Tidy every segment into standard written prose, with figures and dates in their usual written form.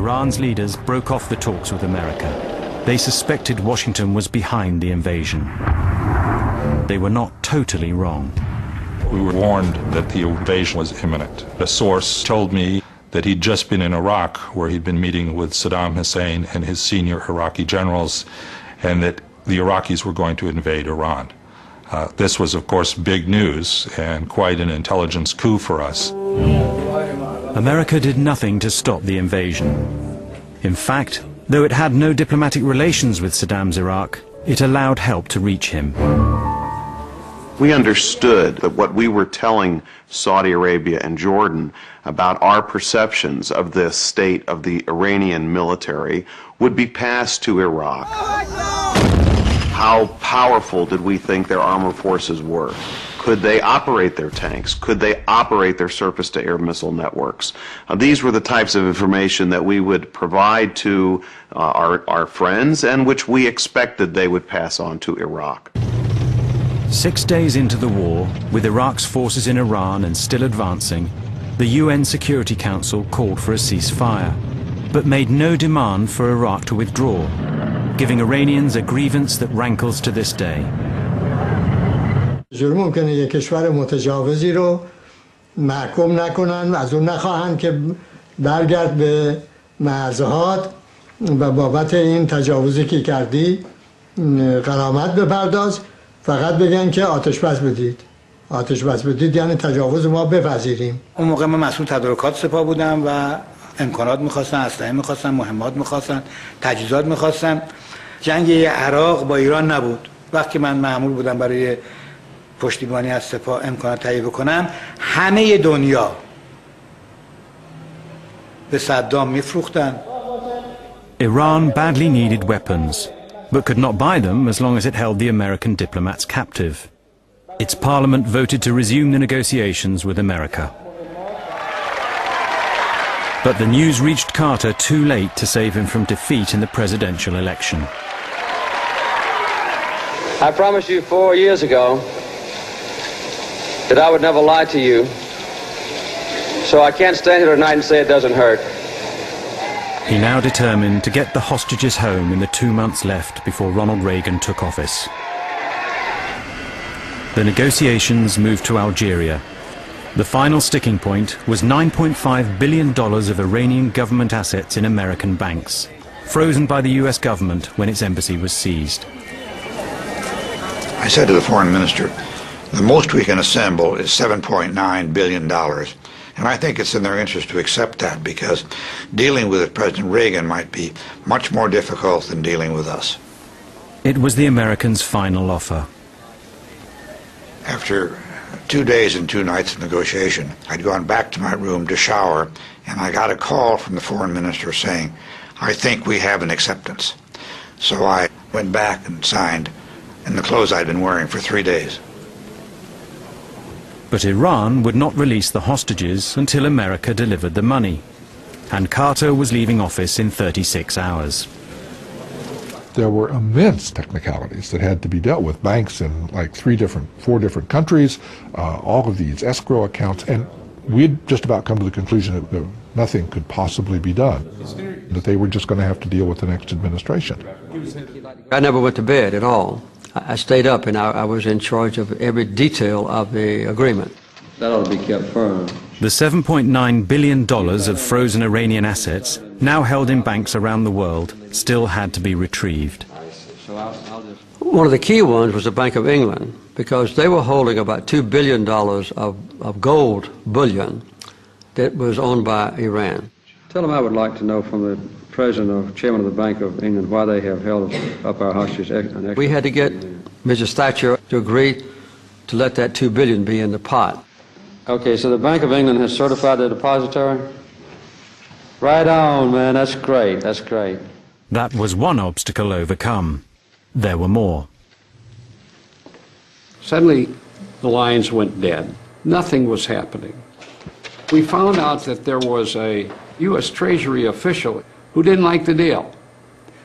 Iran's leaders broke off the talks with America. They suspected Washington was behind the invasion. They were not totally wrong. We were warned that the invasion was imminent. A source told me that he'd just been in Iraq, where he'd been meeting with Saddam Hussein and his senior Iraqi generals, and that the Iraqis were going to invade Iran. This was, of course, big news and quite an intelligence coup for us. America did nothing to stop the invasion. In fact, though it had no diplomatic relations with Saddam's Iraq, it allowed help to reach him. We understood that what we were telling Saudi Arabia and Jordan about our perceptions of the state of the Iranian military would be passed to Iraq. How powerful did we think their armed forces were? Could they operate their tanks? Could they operate their surface-to-air missile networks? These were the types of information that we would provide to our friends and which we expected they would pass on to Iraq. 6 days into the war, with Iraq's forces in Iran and still advancing, the UN Security Council called for a ceasefire, but made no demand for Iraq to withdraw, giving Iranians a grievance that rankles to this day. ممکنه یک کشور متجاوزی رو محکوم نکنن، از اون نخواهند که برگرد به مرزهات و بابت این تجاوزی که کردی غرامت بپرداز، فقط بگن که آتش بس بدید. آتش بس بدید یعنی تجاوز ما بپذیریم. اون موقع من مسئول تدارکات سپاه بودم و امکانات می‌خواستن، اسلحه می‌خواستن، مهمات می‌خواستن، تجهیزات می‌خواستن. جنگ عراق با ایران نبود. وقتی من مأمور بودم برای پشتیبانی از سپاه امکانات تهیه بکنم، همه دنیا به صدام میفروختن. Iran badly needed weapons, but could not buy them as long as it held the American diplomats captive. Its parliament voted to resume the negotiations with America. But the news reached Carter too late to save him from defeat in the presidential election. I promised you 4 years ago that I would never lie to you, so I can't stand here tonight and say it doesn't hurt. He now determined to get the hostages home in the 2 months left before Ronald Reagan took office. The negotiations moved to Algeria. The final sticking point was $9.5 billion of Iranian government assets in American banks, frozen by the US government when its embassy was seized. I said to the foreign minister, the most we can assemble is $7.9 billion. And I think it's in their interest to accept that because dealing with President Reagan might be much more difficult than dealing with us. It was the Americans' final offer. After 2 days and 2 nights of negotiation, I'd gone back to my room to shower, and I got a call from the foreign minister saying, I think we have an acceptance. So I went back and signed in the clothes I'd been wearing for 3 days. But Iran would not release the hostages until America delivered the money. And Carter was leaving office in 36 hours. There were immense technicalities that had to be dealt with. Banks in like 4 different countries, all of these escrow accounts, and we'd just about come to the conclusion that nothing could possibly be done, that they were just going to have to deal with the next administration. I never went to bed at all. I stayed up and I was in charge of every detail of the agreement. That ought to be kept firm. The $7.9 billion of frozen Iranian assets, now held in banks around the world, still had to be retrieved. One of the key ones was the Bank of England, because they were holding about $2 billion of gold bullion that was owned by Iran. Tell them I would like to know from the President or Chairman of the Bank of England why they have held up our hostages. We had to get Mrs. Thatcher to agree to let that $2 billion be in the pot. Okay, so the Bank of England has certified the depository? Right on, man. That's great. That's great. That was one obstacle overcome. There were more. Suddenly, the lines went dead. Nothing was happening. We found out that there was a U.S. Treasury official who didn't like the deal,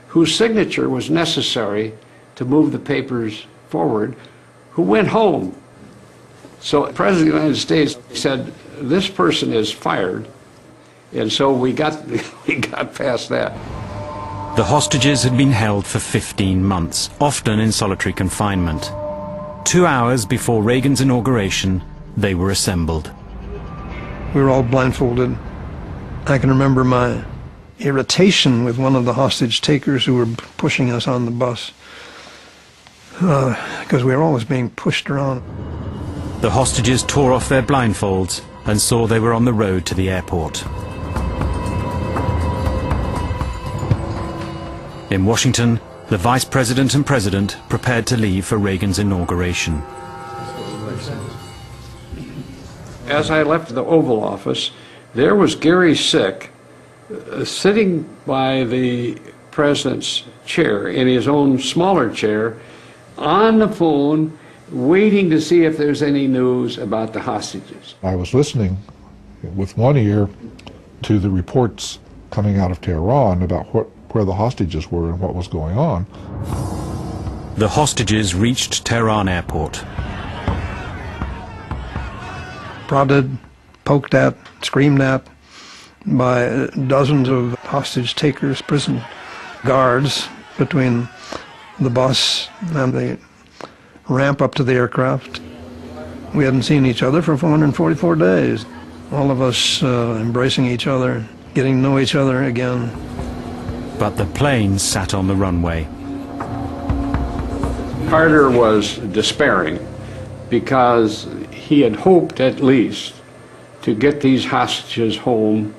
whose signature was necessary to move the papers forward, who went home. So the President of the United States said, this person is fired, And so we got past that. The hostages had been held for 15 months, often in solitary confinement. 2 hours before Reagan's inauguration, they were assembled. We were all blindfolded. I can remember my irritation with one of the hostage takers who were pushing us on the bus, because we were always being pushed around. The hostages tore off their blindfolds and saw they were on the road to the airport. In Washington, the Vice President and President prepared to leave for Reagan's inauguration. As I left the Oval Office, there was Gary Sick sitting by the president's chair, in his own smaller chair, on the phone, waiting to see if there's any news about the hostages. I was listening with one ear to the reports coming out of Tehran about where the hostages were and what was going on. The hostages reached Tehran airport. Prodded, poked at, screamed at by dozens of hostage takers, prison guards between the bus and the ramp up to the aircraft. We hadn't seen each other for 444 days. All of us embracing each other, getting to know each other again. But the planes sat on the runway. Carter was despairing because he had hoped at least to get these hostages home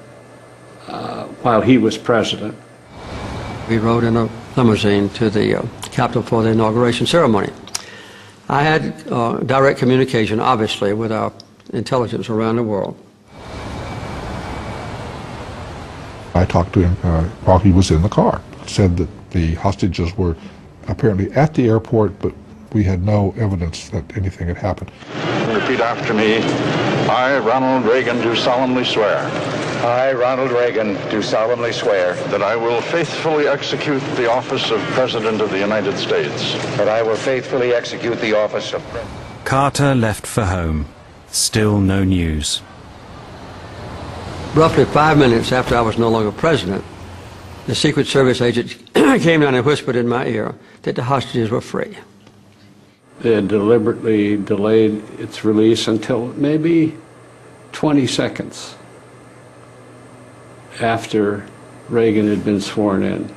while he was president. We rode in a limousine to the Capitol for the inauguration ceremony. I had direct communication, obviously, with our intelligence around the world. I talked to him while he was in the car. Said that the hostages were apparently at the airport, but we had no evidence that anything had happened. Repeat after me. I, Ronald Reagan, do solemnly swear. I, Ronald Reagan, do solemnly swear that I will faithfully execute the office of President of the United States. That I will faithfully execute the office of President. Carter left for home. Still no news. Roughly 5 minutes after I was no longer president, the Secret Service agent came down and whispered in my ear that the hostages were free. They had deliberately delayed its release until maybe 20 seconds after Reagan had been sworn in.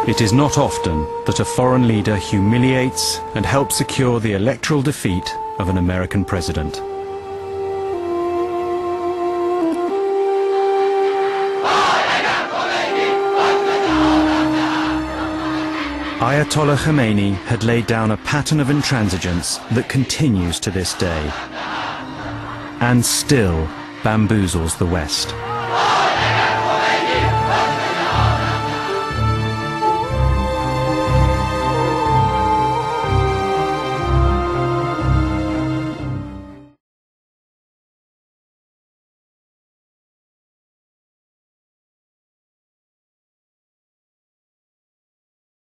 It is not often that a foreign leader humiliates and helps secure the electoral defeat of an American president. Ayatollah Khomeini had laid down a pattern of intransigence that continues to this day, and still bamboozles the West.